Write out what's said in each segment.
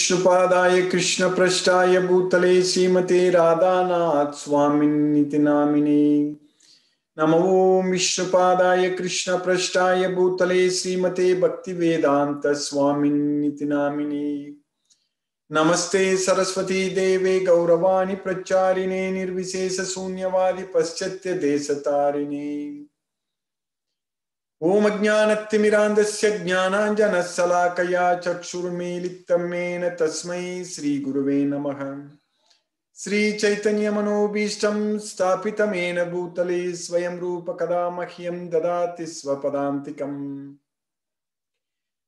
विष्णुपादाय कृष्णपृष्ठाय भूतले श्रीमते राधानाथ स्वामिन्निति नामिने। नमो विष्णुपादाय कृष्णपृष्ठाय भूतले श्रीमते भक्तिवेदांत स्वामिन्निति नामिने। नमस्ते सरस्वती देवे गौरवाणी प्रचारिणे निर्विशेष शून्यवादी पाश्चात्य देशतारिणे। ओम अज्ञानतिमिरान्धस्य ज्ञानाञ्जनशलाकया चक्षुर्मीलितं येन तस्मै श्रीगुरुवे नमः। श्रीचैतन्यमनोभीष्टं स्थापितं येन भूतले स्वयं रूप कदा मह्यं ददाति स्वपदान्तिकम्।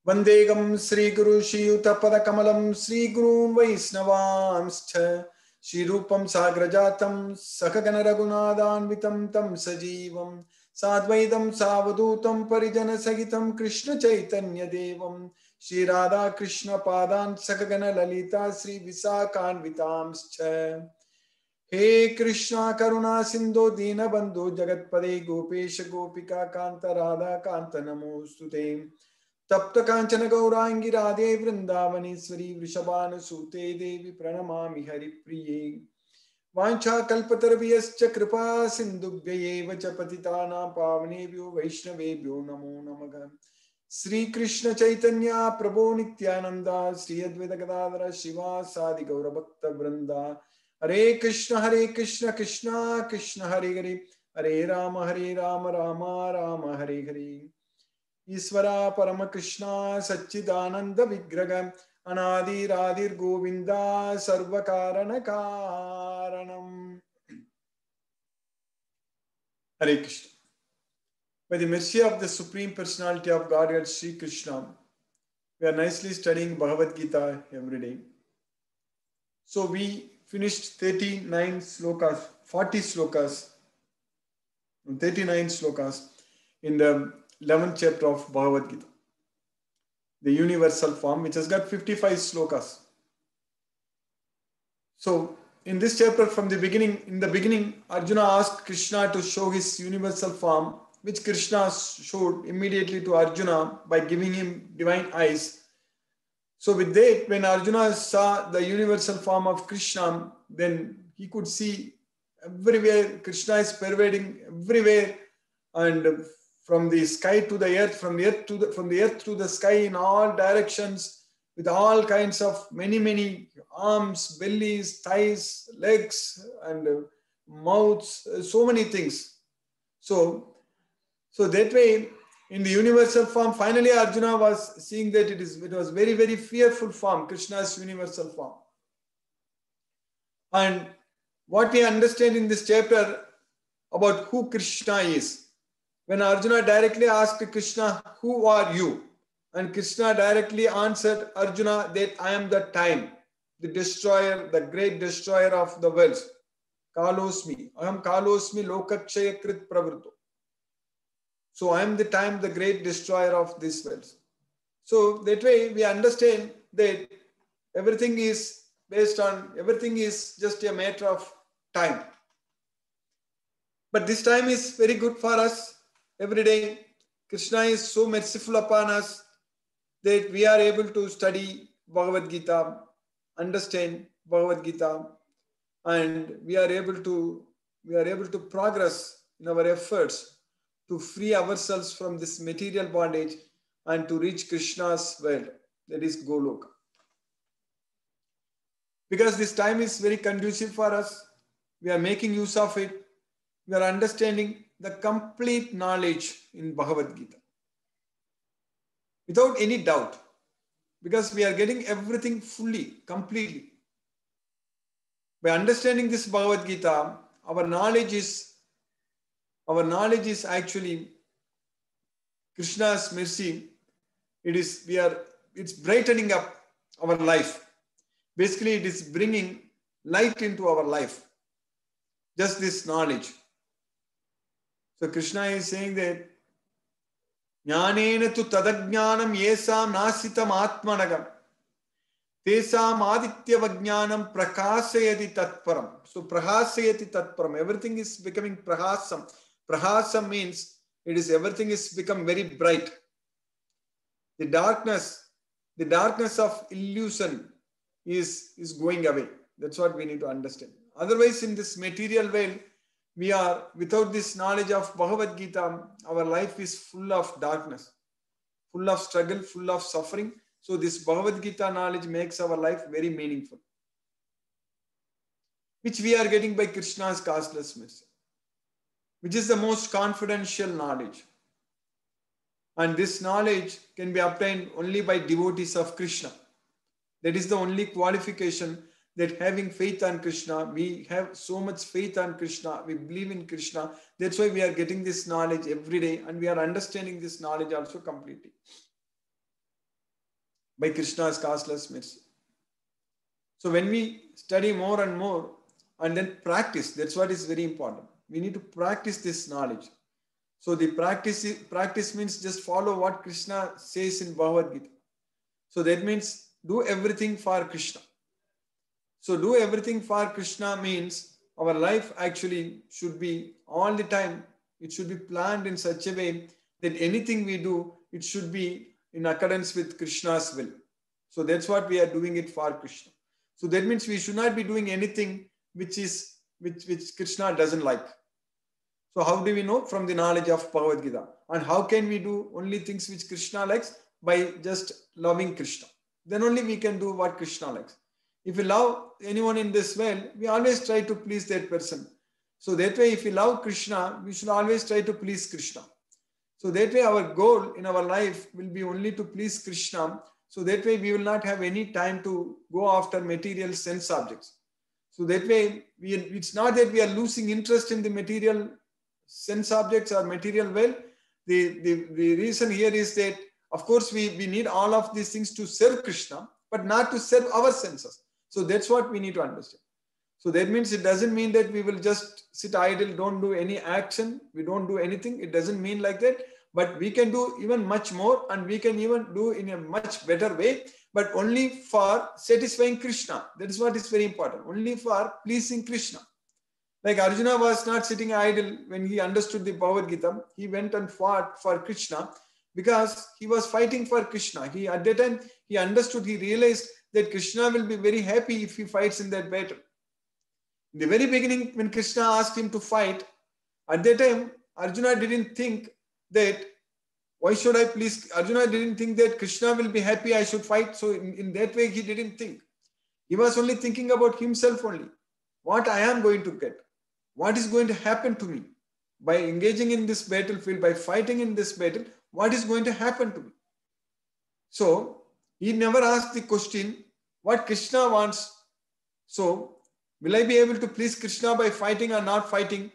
वन्देहं श्रीगुरु श्रीयुतपदकमलं श्रीगुरून् वैष्णवांश्च श्रीरूपं साग्रजातं सहगण रघुनाथान्वितं तं सजीवं साद्वैतं सावधूतं परिजन सहितं कृष्ण चैतन्य देवं श्री राधा कृष्ण पादान् सहगण ललिता श्री विशाखान्वितांश्च। हे कृष्णा करुणा सिंधु दीनबंधु जगत्पदे गोपेश गोपिका कांत राधा कांत नमोस्तुते। तप्त कांचन गौरांगी राधे वृंदावनेश्वरी वृषभानुसूते देवी प्रणमामि हरिप्रिये। वाञ्छाकल्पतरुभ्यश्च कृपा सिन्धुभ्यैव च पतितानां पावनेभ्यो वैष्णवेभ्यो नमो नमः। श्री कृष्ण चैतन्य प्रभो नित्यानंद श्री अद्वैत गदाधर श्रीवासादि गौरभक्त वृंदा। हरे कृष्ण कृष्ण कृष्ण हरे हरे हरे राम राम राम हरे हरे। ईश्वरा परम कृष्णा सच्चिदानंद विग्रह अनादिरादिर गोविंदा सर्व कारण कारणम। Hare Krishna. By the mercy of the Supreme Personality of Godhead, Sri Krishna, we are nicely studying Bhagavad Gita every day. So we finished 39 slokas, 40 slokas, 39 slokas in the 11th chapter of Bhagavad Gita, the universal form, which has got 55 slokas. So in this chapter, from the beginning, in the beginning, Arjuna asked Krishna to show his universal form, which Krishna showed immediately to Arjuna by giving him divine eyes. So with that, when Arjuna saw the universal form of Krishna, then he could see everywhere Krishna is pervading everywhere, and from the sky to the earth, from the earth to the sky, in all directions, with all kinds of many arms, bellies, thighs, legs, and mouths, so many things. So that way, in the universal form, finally Arjuna was seeing that it was very fearful form, Krishna's universal form. And what we understand in this chapter about who Krishna is, when Arjuna directly asked Krishna, "Who are you?" and Krishna directly answered Arjuna that I am the time, the destroyer, the great destroyer of the world. Kalosmi, aham kalosmi lokakshaya krit pravruto. So I am the time, the great destroyer of this world. So that way we understand that everything is just a matter of time. But this time is very good for us every day. Krishna is so merciful upon us that we are able to study Bhagavad Gita, understand Bhagavad Gita, and we are able to progress in our efforts to free ourselves from this material bondage and to reach Krishna's world, that is Goloka. Because this time is very conducive for us, we are making use of it, we are understanding the complete knowledge in Bhagavad Gita without any doubt, because we are getting everything fully, completely. By understanding this Bhagavad Gita, our knowledge is actually Krishna's mercy. It's brightening up our life. Basically, it is bringing light into our life. Just this knowledge. So Krishna is saying that Jnanena tu tadajnanam yesam nasitam atmanagam tesam aditya vajnanam prakasayati tatparam. So prahasayati tatparam. Everything is becoming prahasam. Prahasam means everything is become very bright. The darkness of illusion is going away. That's what we need to understand. Otherwise, in this material world, we are without this knowledge of Bhagavad Gita, our life is full of darkness, full of struggle, full of suffering. So this Bhagavad Gita knowledge makes our life very meaningful, which we are getting by Krishna's costless mercy, which is the most confidential knowledge. And this knowledge can be obtained only by devotees of Krishna. That is the only qualification, that having faith on Krishna, we have so much faith on Krishna, we believe in Krishna. That's why we are getting this knowledge every day, and we are understanding this knowledge also completely by Krishna's costless mercy. So when we study more and more and then practice, that's what is very important. We need to practice this knowledge. So the practice means just follow what Krishna says in Bhagavad Gita. So that means do everything for Krishna. So do everything for Krishna means our life actually should be all the time, it should be planned in such a way that anything we do, it should be in accordance with Krishna's will. So that's what we are doing it for Krishna. So that means we should not be doing anything which Krishna doesn't like. So how do we know? From the knowledge of Bhagavad Gita. And how can we do only things which Krishna likes? By just loving Krishna. Then only we can do what Krishna likes. If we love anyone in this world, we always try to please that person. So that way, if we love Krishna, we should always try to please Krishna. So that way, our goal in our life will be only to please Krishna. So that way, we will not have any time to go after material sense objects. So that way, it's not that we are losing interest in the material sense objects or material world. The reason here is that, of course, we need all of these things to serve Krishna, but not to serve our senses. So that's what we need to understand. So that means it doesn't mean that we will just sit idle, don't do any action, we don't do anything. It doesn't mean like that. But we can do even much more, and we can even do in a much better way, but only for satisfying Krishna. That is what is very important. Only for pleasing Krishna. Like Arjuna was not sitting idle when he understood the Bhagavad Gita. He went and fought for Krishna because he was fighting for Krishna. At that time, he understood, he realized that Krishna will be very happy if he fights in that battle. In the very beginning, when Krishna asked him to fight, at that time, Arjuna didn't think that, why should I please? Arjuna didn't think that Krishna will be happy, I should fight. So in that way, he didn't think. He was only thinking about himself only. What I am going to get. What is going to happen to me? By engaging in this battlefield, by fighting in this battle, what is going to happen to me? So, he never asked the question, what Krishna wants. So, will I be able to please Krishna by fighting or not fighting?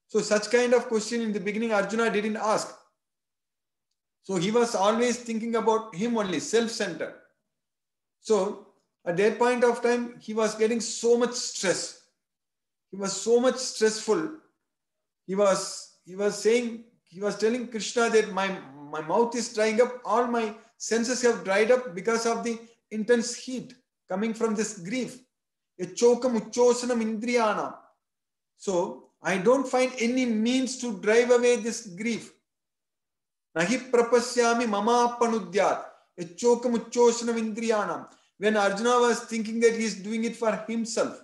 So, such kind of question in the beginning, Arjuna didn't ask. So, he was always thinking about him only, self-centered. So, at that point of time, he was getting so much stress. He was so much stressful. He was telling Krishna that my mouth is drying up, all my senses have dried up because of the intense heat coming from this grief. Yachokam uchosanam indriyanam. So I don't find any means to drive away this grief. Nahi prapasyami mama panudyat. Yachokam uchosanam indriyanam. When Arjuna was thinking that he is doing it for himself.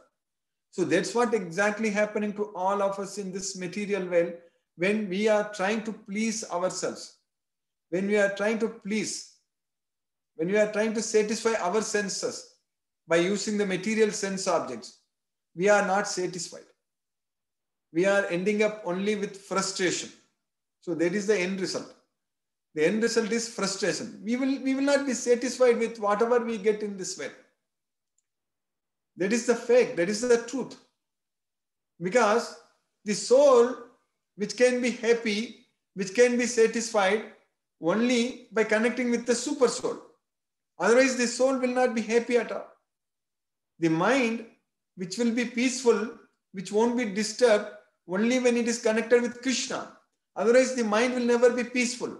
So that's what exactly happening to all of us in this material world when we are trying to please ourselves. When we are trying to please, when we are trying to satisfy our senses by using the material sense objects, we are not satisfied. We are ending up only with frustration. So that is the end result. The end result is frustration. We will not be satisfied with whatever we get in this world. That is the fact, that is the truth. Because the soul, which can be happy, which can be satisfied only by connecting with the super soul. Otherwise, the soul will not be happy at all. The mind, which will be peaceful, which won't be disturbed only when it is connected with Krishna. Otherwise, the mind will never be peaceful.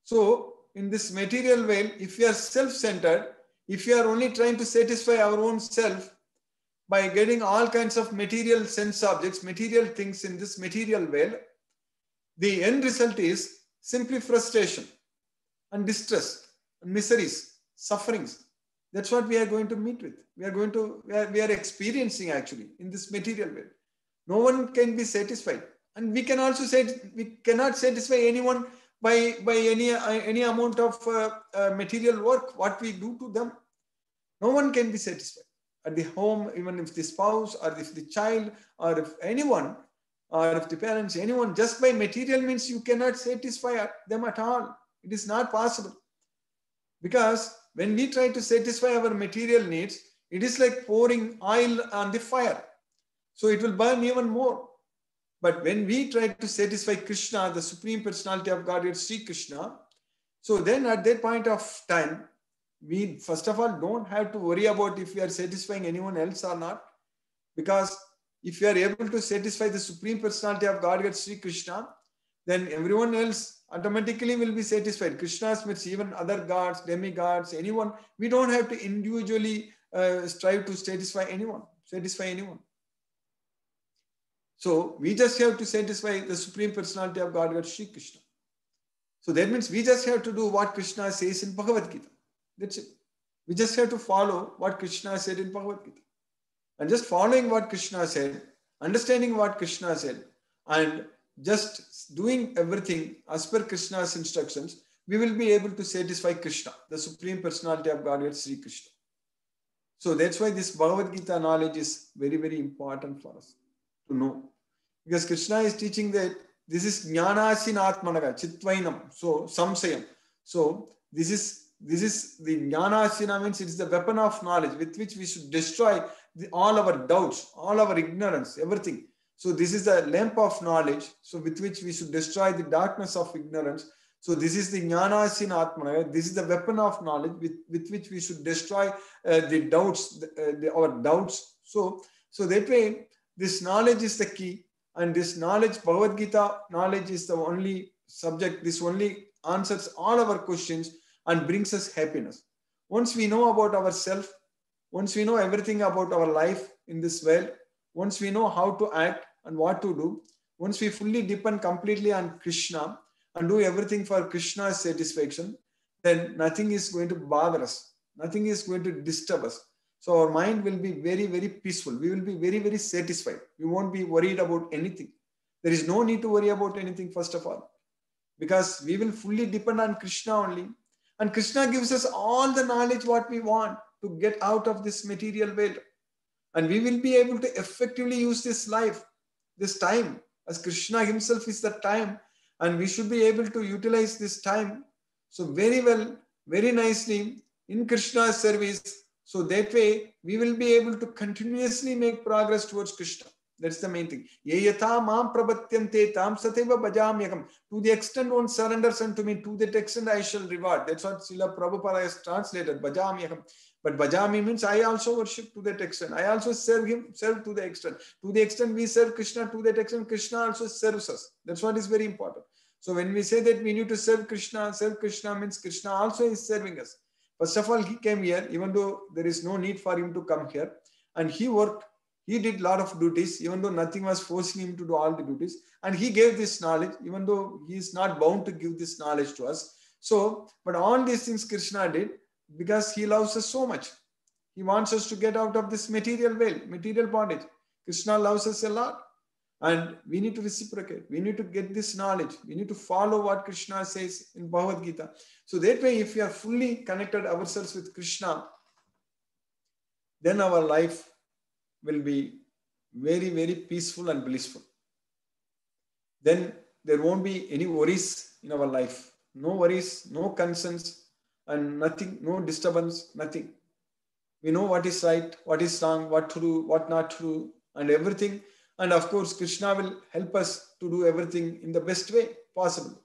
So, in this material world, if we are self-centered, if we are only trying to satisfy our own self by getting all kinds of material sense objects, material things in this material world, the end result is simply frustration and distress and miseries, sufferings. That's what we are going to meet with. We are experiencing actually in this material world. No one can be satisfied. And we can also say we cannot satisfy anyone by any amount of material work, what we do to them. No one can be satisfied. At the home, even if the spouse or if the child or if anyone or if the parents, anyone, just by material means you cannot satisfy them at all. It is not possible. Because when we try to satisfy our material needs, it is like pouring oil on the fire. So it will burn even more. But when we try to satisfy Krishna, the Supreme Personality of Godhead, Sri Krishna, so then at that point of time, we first of all don't have to worry about if we are satisfying anyone else or not. Because if you are able to satisfy the Supreme Personality of Godhead, Sri Krishna, then everyone else automatically will be satisfied. Krishna means even other gods, demigods, anyone. We don't have to individually strive to satisfy anyone. So we just have to satisfy the Supreme Personality of Godhead, Sri Krishna. So that means we just have to do what Krishna says in Bhagavad Gita. That's it. We just have to follow what Krishna said in Bhagavad Gita. And just following what Krishna said, understanding what Krishna said, and just doing everything as per Krishna's instructions, we will be able to satisfy Krishna, the Supreme Personality of Godhead, Sri Krishna. So that's why this Bhagavad Gita knowledge is very, very important for us to know. Because Krishna is teaching that this is jnanasin atmanaga, chitvainam, so samsayam. So this is the jnanasina, means it is the weapon of knowledge with which we should destroy all our doubts, all our ignorance, everything. So this is the lamp of knowledge, so with which we should destroy the darkness of ignorance. So this is the jnanasin atmanaga. This is the weapon of knowledge with which we should destroy the doubts, our doubts. So that way, this knowledge is the key, and this knowledge, Bhagavad Gita knowledge, is the only subject. This only answers all our questions and brings us happiness. Once we know about ourselves, once we know everything about our life in this world, once we know how to act and what to do, once we fully depend completely on Krishna and do everything for Krishna's satisfaction, then nothing is going to bother us. Nothing is going to disturb us. So our mind will be very, very peaceful. We will be very, very satisfied. We won't be worried about anything. There is no need to worry about anything, first of all, because we will fully depend on Krishna only. And Krishna gives us all the knowledge what we want to get out of this material world. And we will be able to effectively use this life, this time, as Krishna himself is the time. And we should be able to utilize this time so very well, very nicely in Krishna's service. So that way, we will be able to continuously make progress towards Krishna. That's the main thing. Ye yatha mam prabhatyante tam sateva bhajamyakam. To the extent one surrenders unto me, to that extent I shall reward. That's what Srila Prabhupada has translated, bhajamyakam. But bhajami means I also worship to that extent. I also serve him, serve to the extent. To the extent we serve Krishna, to that extent Krishna also serves us. That's what is very important. So when we say that we need to serve Krishna means Krishna also is serving us. First of all, he came here, even though there is no need for him to come here. And he worked, he did a lot of duties, even though nothing was forcing him to do all the duties. And he gave this knowledge, even though he is not bound to give this knowledge to us. So, but all these things Krishna did because he loves us so much. He wants us to get out of this material world, material bondage. Krishna loves us a lot. And we need to reciprocate. We need to get this knowledge. We need to follow what Krishna says in Bhagavad Gita. So that way, if we are fully connected ourselves with Krishna, then our life will be very, very peaceful and blissful. Then there won't be any worries in our life. No worries, no concerns, and nothing, no disturbance, nothing. We know what is right, what is wrong, what to do, what not to do, and everything. And of course, Krishna will help us to do everything in the best way possible.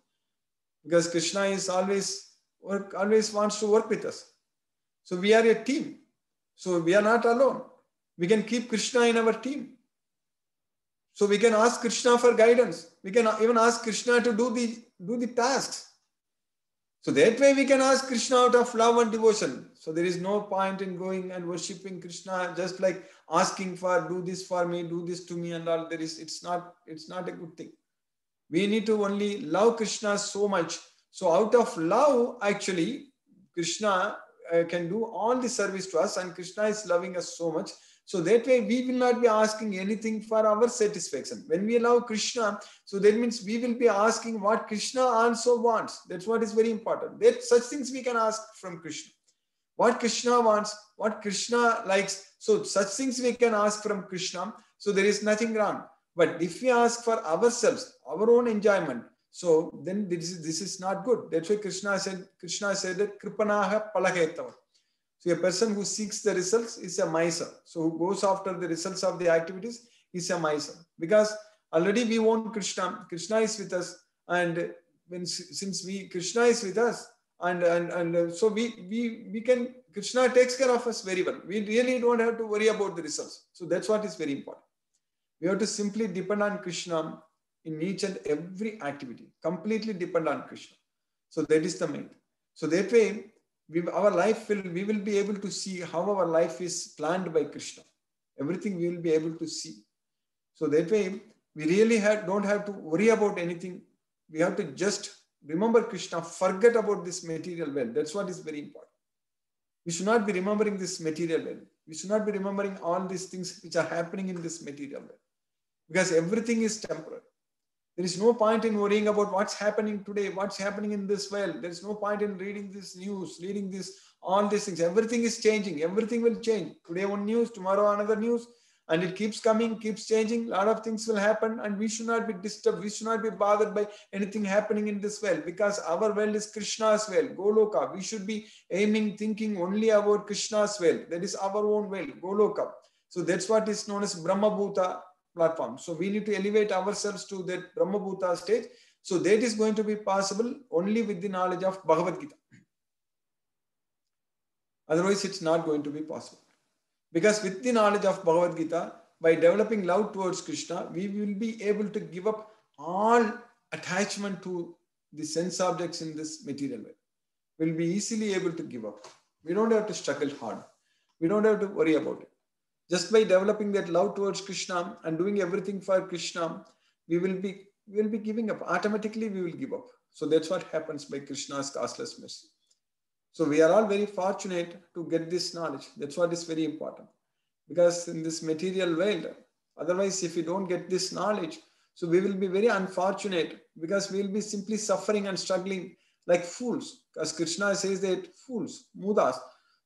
Because Krishna is always wants to work with us. So we are a team. So we are not alone. We can keep Krishna in our team. So we can ask Krishna for guidance. We can even ask Krishna to do the tasks. So that way we can ask Krishna out of love and devotion. So there is no point in going and worshipping Krishna just like asking for do this for me, do this to me and all. It's not a good thing. We need to only love Krishna so much. So out of love, actually, Krishna can do all the service to us, and Krishna is loving us so much. So that way we will not be asking anything for our satisfaction. When we love Krishna, so that means we will be asking what Krishna also wants. That's what is very important. That such things we can ask from Krishna. What Krishna wants, what Krishna likes. So such things we can ask from Krishna. So there is nothing wrong. But if we ask for ourselves, our own enjoyment, so then this is not good. That's why Krishna said that Kripanaha Palaketava. So a person who seeks the results is a miser. So who goes after the results of the activities is a miser. Because already we want Krishna. Krishna is with us. And since Krishna is with us, and so we can, Krishna takes care of us very well. We really don't have to worry about the results. So that's what is very important. We have to simply depend on Krishna in each and every activity. Completely depend on Krishna. So that is the main. So that way, we will be able to see how our life is planned by Krishna. Everything we will be able to see. So that way, we really don't have to worry about anything. We have to just remember Krishna, forget about this material wealth. That's what is very important. We should not be remembering this material wealth. We should not be remembering all these things which are happening in this material wealth. Because everything is temporary. There is no point in worrying about what's happening today, what's happening in this world. There is no point in reading this news, reading this, all these things. Everything is changing. Everything will change. Today one news, tomorrow another news. And it keeps coming, keeps changing. A lot of things will happen. And we should not be disturbed. We should not be bothered by anything happening in this world. Because our world is Krishna's world, Goloka. We should be aiming, thinking only about Krishna's world. That is our own world, Goloka. So that's what is known as Brahma Bhuta platform. So we need to elevate ourselves to that Brahma Bhuta stage. So that is going to be possible only with the knowledge of Bhagavad Gita. Otherwise, it's not going to be possible. Because with the knowledge of Bhagavad Gita, by developing love towards Krishna, we will be able to give up all attachment to the sense objects in this material world. We'll be easily able to give up. We don't have to struggle hard. We don't have to worry about it. Just by developing that love towards Krishna and doing everything for Krishna, we will be giving up. Automatically, we will give up. So that's what happens by Krishna's causeless mercy. So we are all very fortunate to get this knowledge. That's what is very important. Because in this material world, otherwise, if we don't get this knowledge, so we will be very unfortunate because we will be simply suffering and struggling like fools. As Krishna says that fools, mudas.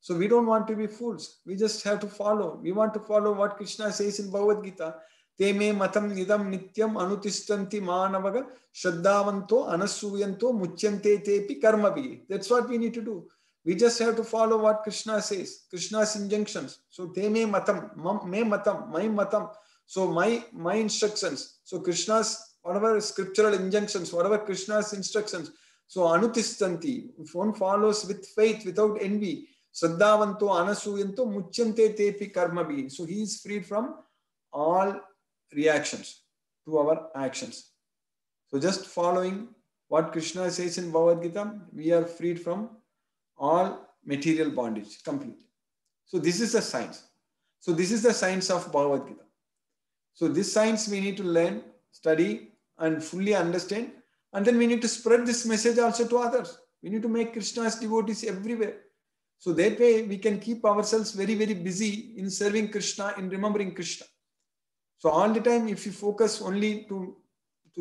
So we don't want to be fools. We just have to follow. We want to follow what Krishna says in Bhagavad Gita. Te me matam nidam nityam anutistanti manavaga shraddhavanto anasuyanto muchyante tepi karmavi. That's what we need to do. We just have to follow what Krishna says, Krishna's injunctions. So te me matam, my matam. So my instructions. So Krishna's, whatever scriptural injunctions, whatever Krishna's instructions. So anutistanti, if one follows with faith, without envy, Saddhavanto anasuyanto muchyante tepi karmabi. So he is freed from all reactions to our actions. So just following what Krishna says in Bhagavad Gita, we are freed from all material bondage completely. So this is the science. So this is the science of Bhagavad Gita. So this science we need to learn, study and fully understand. And then we need to spread this message also to others. We need to make Krishna's devotees everywhere. So that way we can keep ourselves very, very busy in serving Krishna, in remembering Krishna. So all the time, if you focus only to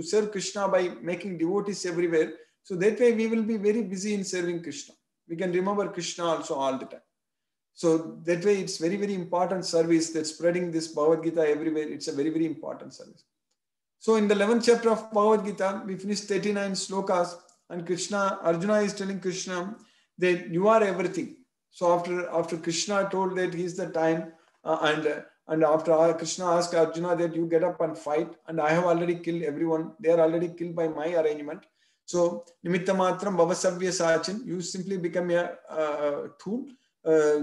serve Krishna by making devotees everywhere, so that way we will be very busy in serving Krishna. We can remember Krishna also all the time. So that way it's very, very important service that spreading this Bhagavad Gita everywhere. It's a very, very important service. So in the 11th chapter of Bhagavad Gita, we finished 39 slokas and Arjuna is telling Krishna that you are everything. So after Krishna told that he is the time and after Krishna asked Arjuna that you get up and fight and I have already killed everyone. They are already killed by my arrangement. So nimitta matram bhavasavya sachin. You simply become a tool,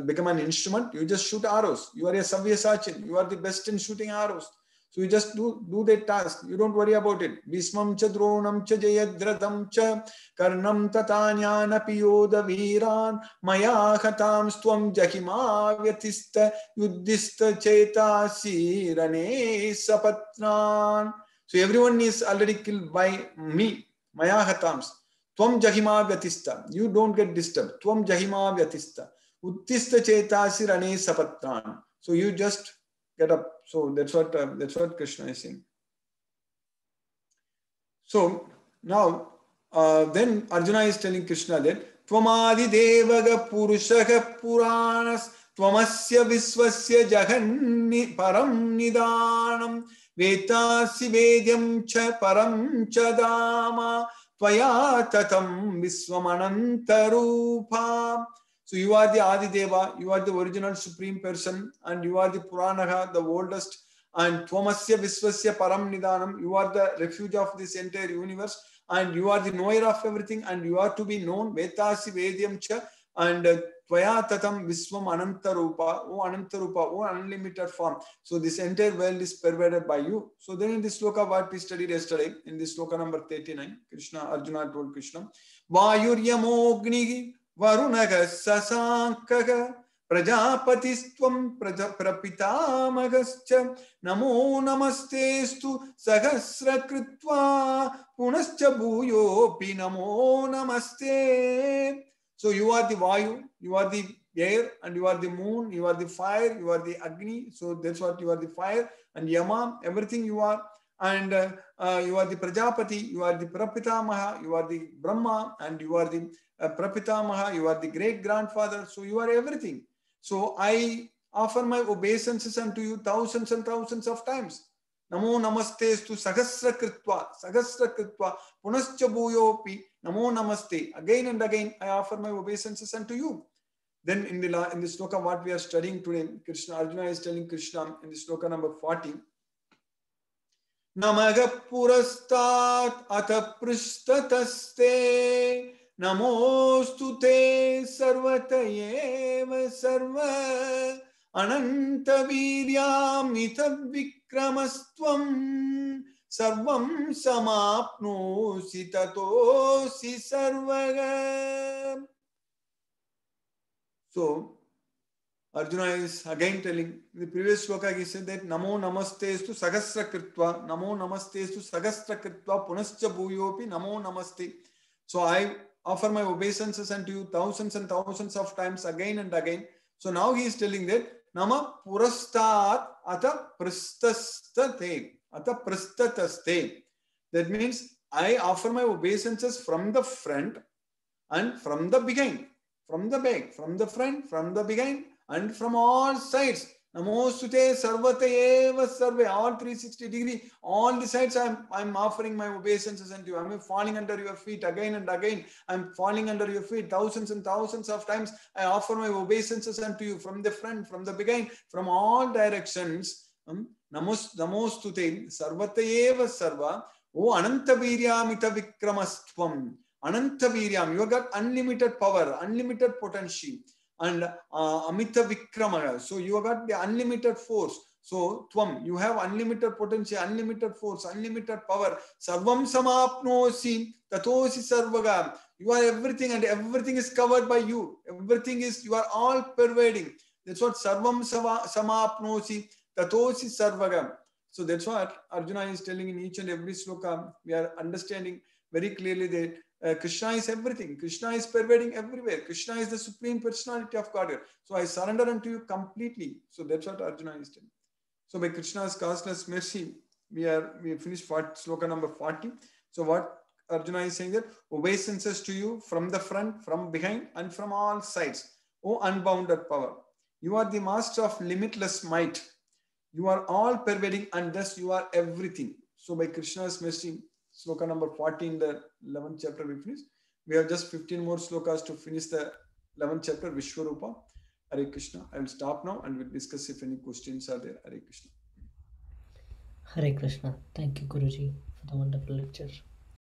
become an instrument. You just shoot arrows. You are a savya sachin. You are the best in shooting arrows. So you just do that task. You don't worry about it. Bhismam cha dronam cha jayadradam cha karnam tatanyana piyoda viran maya khatam stvam jahima vyatista yuddhista chetasi rane sapatran. So everyone is already killed by me. Maya khatams. Tvam jahima vyatista. You don't get disturbed. Tvam jahima vyatista. Uttista chetasi rane sapatran. So you just get up. So that's what Krishna is saying. So now then Arjuna is telling Krishna that Tvamadi devaga purushaha puranas Tvamasya visvasya jaganni param nidanam Vetasi vedyam cha param cha dama Tvaya tatam visvamanantarupa. So you are the Adideva, you are the original supreme person, and you are the Puranaha, the oldest, and Tvamasya Visvasya Param Nidanam, you are the refuge of this entire universe, and you are the knower of everything, and you are to be known, Vetasi Vedyam Cha, and Tvaya Tatam Visvam Anantarupa, O Anantarupa, O unlimited form. So this entire world is pervaded by you. So then in this sloka what we studied yesterday, in this sloka number 39, Arjuna told Krishna, Vayuryamogni Varunaga Sasankaga Prajapatistvam Prapitamagасcha Namo Namastestu Sahasra Kritva Punascha Bhuyopi Namo Namaste. So you are the Vayu, you are the air, and you are the moon, you are the fire, you are the Agni. So that's what you are, the fire, and Yama, everything you are. And you are the Prajapati, you are the Prapitamaha, you are the Brahma, and you are the Prapitamaha, you are the great grandfather. So you are everything. So I offer my obeisances unto you thousands and thousands of times. Namo namastestu sahasra kritva punascha bhuyopi namo namaste. Again and again I offer my obeisances unto you. Then in the sloka what we are studying today, Arjuna is telling Krishna in the sloka number 40. Namaga purastat atha prishtataste Namostu te sarvatayeva sarva Ananta viryamita vikramastvam Sarvam samapnosi tatosi sarvaga. So Arjuna is again telling, the previous sloka he said that Namo namastestu sahasra kritva, Namo namastestu sahasra kritva punascha bhuyopi Namo namaste. So I offer my obeisances unto you thousands and thousands of times again and again. So now he is telling that Nama purastat ata pristastate. Ata pristataste. That means I offer my obeisances from the front and from the behind. From the back, from the front, from the behind, and from all sides. Namostute sarvatayeva sarve, all 360 degree, all the sides I'm offering my obeisances unto you. I'm falling under your feet again and again. I'm falling under your feet thousands and thousands of times. I offer my obeisances unto you from the front, from the behind, from all directions. Namostute sarvatayeva sarva, O anantaviryamita vikramastvam. Ananta Viryam, you have got unlimited power, unlimited potential, and Amita Vikrama. So you have got the unlimited force. So Tvam, you have unlimited potential, unlimited force, unlimited power. Sarvam samapnosi, tatosi sarvaga. You are everything, and everything is covered by you. Everything is, you are all pervading. That's what Sarvam samapnosi, tatosi sarvaga. So that's what Arjuna is telling in each and every sloka. We are understanding very clearly that Krishna is everything. Krishna is pervading everywhere. Krishna is the supreme personality of God. So I surrender unto you completely. So that's what Arjuna is telling. So by Krishna's causeless mercy, we finished sloka number 40. So what Arjuna is saying that obeisances to you from the front, from behind, and from all sides. O unbounded power, you are the master of limitless might. You are all pervading, and thus you are everything. So by Krishna's mercy, sloka number 40 in the 11th chapter we finished. We have just 15 more slokas to finish the 11th chapter, Vishwarupa. Hare Krishna. I will stop now and we'll discuss if any questions are there. Hare Krishna. Hare Krishna. Thank you, Guruji, for the wonderful lecture.